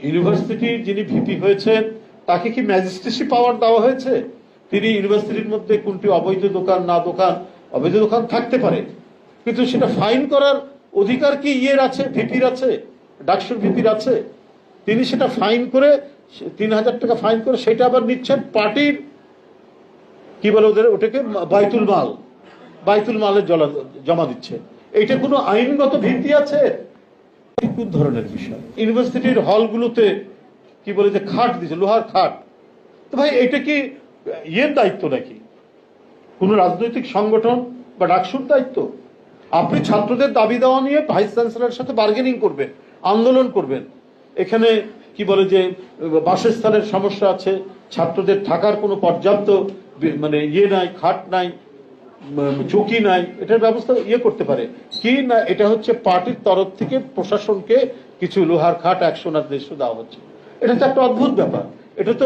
ইউনিভার্সিটির যিনি ভিপি হয়েছেন তাকে কি ম্যাজিস্ট্রেসি পাওয়ার দেওয়া হয়েছে? তিনি ইউনিভার্সিটির মধ্যে কোনটি অবৈধ দোকান না দোকান, অবৈধ দোকান থাকতে পারে, কিন্তু সেটা ফাইন করার অধিকার কি ইয়ের আছে, ভিপির আছে, ডাকসুর ভিপির আছে? তিনি সেটা ফাইন করে ৩,০০০ টাকা ফাইন করে সেটা আবার নিচ্ছেন পার্টির কি বলে ওদের ওটাকে বাইতুল মালে জমা দিচ্ছে। এইটা কোনো আইনগত ভিত্তি আছে? কোন ধরনের বিষয়? ইউনিভার্সিটির হলগুলোতে কি বলে যে খাট দিচ্ছে, লোহার খাট। তো ভাই এটা কি ইয়ের দায়িত্ব নাকি কোন রাজনৈতিক সংগঠন বা ডাকসুর দায়িত্ব? আপনি ছাত্রদের দাবি দেওয়া নিয়ে ভাইস চ্যান্সেলরের সাথে বার্গেনিং করবেন, আন্দোলন করবেন। এখানে কি বলে যে বাসস্থানের সমস্যা আছে, ছাত্রদের থাকার কোনো পর্যাপ্ত মানে ইয়ে নাই, খাট নাই, চৌকি নাই, এটার ব্যবস্থা ইয়ে করতে পারে কি না? এটা হচ্ছে পার্টির তরফ থেকে প্রশাসনকে কিছু লোহার খাট 100 না 150 দেওয়া হচ্ছে। এটা তো একটা অদ্ভুত ব্যাপার। এটা তো